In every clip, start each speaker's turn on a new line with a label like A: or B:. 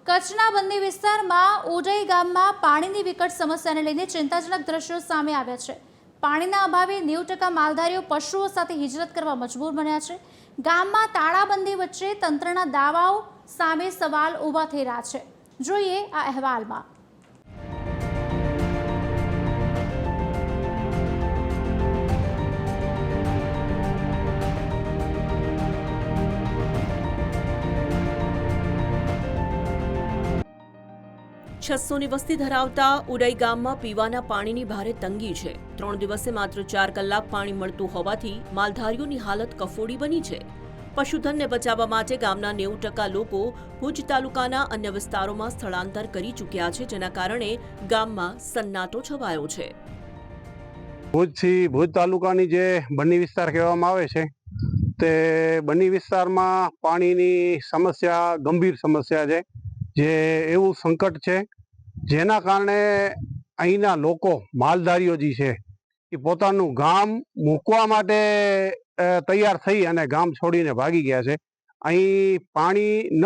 A: કચ્છના બંદી વિસ્તારમાં ઉડઈ ગામમાં પાણીની વિકટ સમસ્યાને લઈને ચિંતાજનક દ્રશ્યો સામે આવ્યા છે। પાણીના અભાવે 90% માલધારીઓ પશુઓ સાથે હિજરત કરવા મજબૂર બન્યા છે। ગામમાં તાળાબંધી વચ્ચે તંત્રના દાવાઓ સામે સવાલ ઊભા થઈ રહ્યા છે। જોઈએ આ અહેવાલમાં।
B: છસોની વસ્તી ધરાવતા ઉડઈ ગામમાં પીવાના પાણીની ભારે તંગી છે। 3 દિવસે માત્ર 4 કલાક પાણી મળતું હોવાથી માલધારીઓની હાલત કફોડી બની છે। પશુધનને બચાવવા માટે ગામના 90% લોકો ભુજ તાલુકાના અન્ય વિસ્તારોમાં સ્થળાંતર કરી ચૂક્યા છે, જેના કારણે ગામમાં સન્નાટો છવાયો છે।
C: ભુજ તાલુકાની જે બન્ની વિસ્તાર કહેવામાં આવે છે તે બન્ની વિસ્તારમાં પાણીની સમસ્યા ગંભીર સમસ્યા છે, જે એવું સંકટ છે જેના કારણે અહીંના લોકો માલધારીઓ જે છે એ પોતાનું ગામ મૂકવા માટે તૈયાર થઈ અને ગામ છોડીને ભાગી ગયા છે। અહીં પાણી ન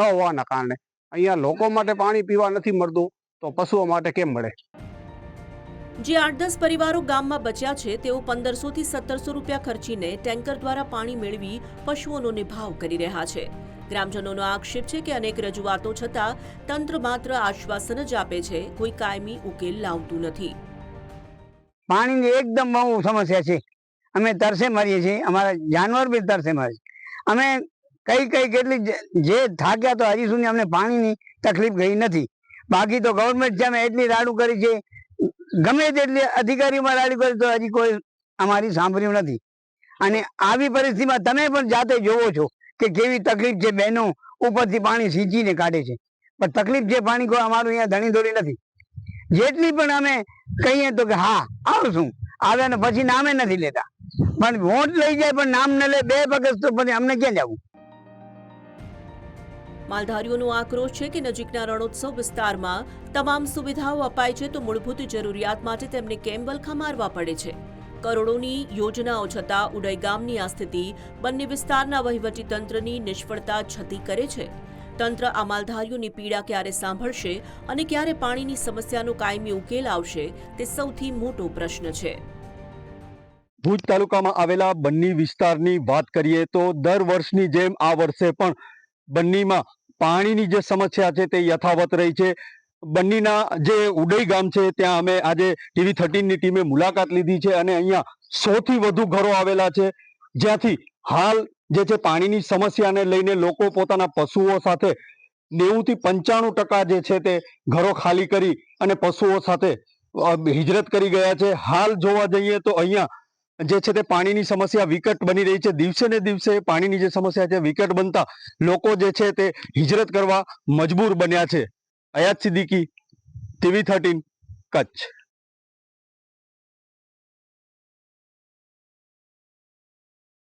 C: હોવાના કારણે અહીંયા લોકો માટે પાણી પીવા નથી મળતું, તો પશુઓ માટે કેમ મળે?
B: જે 8-10 પરિવારો ગામમાં બચ્યા છે તેઓ 1500 થી 1700 રૂપિયા ખર્ચીને ટેન્કર દ્વારા પાણી મેળવી પશુઓનો નિભાવ કરી રહ્યા છે। ગ્રામજનોનો આક્ષેપ છે કે અનેક રજૂઆતો છતાં તંત્ર માત્ર આશ્વાસન જ આપે છે, કોઈ કાયમી ઉકેલ લાવતું નથી।
D: પાણીની એકદમ બહુ સમસ્યા છે। અમે તરસે મરીએ છીએ, અમારા જાનવર બી તરસે મરે છે। અમે કેટલી જે થાક્યા તો હજી સુધી અમને પાણીની તકલીફ ગઈ નથી। બાકી તો ગવર્મેન્ટ છે અમે એટલી રાડું કરી છે, ગમે તેટલી અધિકારીઓમાં રાડું કરી તો હજી કોઈ અમારી સાંભળ્યું નથી। અને આવી પરિસ્થિતિમાં તમે પણ જાતે જોવો છો કે કેવી તકલીફ છે। બહેનો ઉપરથી પાણી સિંચીને કાઢે છે, પણ તકલીફ છે પાણી કોઈ અમારું અહીંયા ધણી ધોરી નથી। જેટલી પણ અમે કહીએ તો કે હા આવશું, આવે ને પછી નામે નથી લેતા, પણ વોટ લઈ જાય પણ નામ ન લે, 2 પગસ તો પછી અમને ક્યાં જવું?
B: માલધારીઓનો આક્રોશ છે કે નજીકના રણોત્સવ વિસ્તારમાં તમામ સુવિધાઓ અપાય છે તો મૂળભૂત જરૂરિયાત માટે તેમને કેમ વલખા મારવા પડે છે। કરોડોની યોજનાઓ છતાં ઉડઈ ગામની આ સ્થિતિ બંને વિસ્તારના વહીવટીતંત્રની નિષ્ફળતા છતી કરે છે। તંત્ર આ માલધારીઓની પીડા ક્યારે સાંભળશે અને ક્યારે પાણીની સમસ્યાનો કાયમી ઉકેલ આવશે તે સૌથી મોટો પ્રશ્ન છે।
E: ભુજ તાલુકામાં આવેલા બન્ની વિસ્તારની વાત કરીએ તો દર વર્ષની જેમ આ વર્ષે પણ બન્નીમાં પાણીની જે સમસ્યા છે તે યથાવત રહી છે। બન્નીના જે ઉડઈ ગામ છે ત્યાં અમે આજે TV13ની ટીમે મુલાકાત લીધી છે અને અહીંયા 100 થી વધુ ઘરો આવેલા છે, જ્યાંથી હાલ જે છે પાણીની સમસ્યાને લઈને લોકો પોતાના પશુઓ સાથે 90 થી 95% જે છે તે ઘરો ખાલી કરી અને પશુઓ સાથે હિજરત કરી ગયા છે। હાલ જોવા જઈએ તો અહીંયા જે છે તે પાણીની સમસ્યા વિકટ બની રહી છે। દિવસે ને દિવસે પાણીની જે સમસ્યા છે વિકટ બનતા લોકો જે છે તે હિજરત કરવા મજબૂર બન્યા છે। અયાજ સિદ્દીકી, TV13 કચ્છ।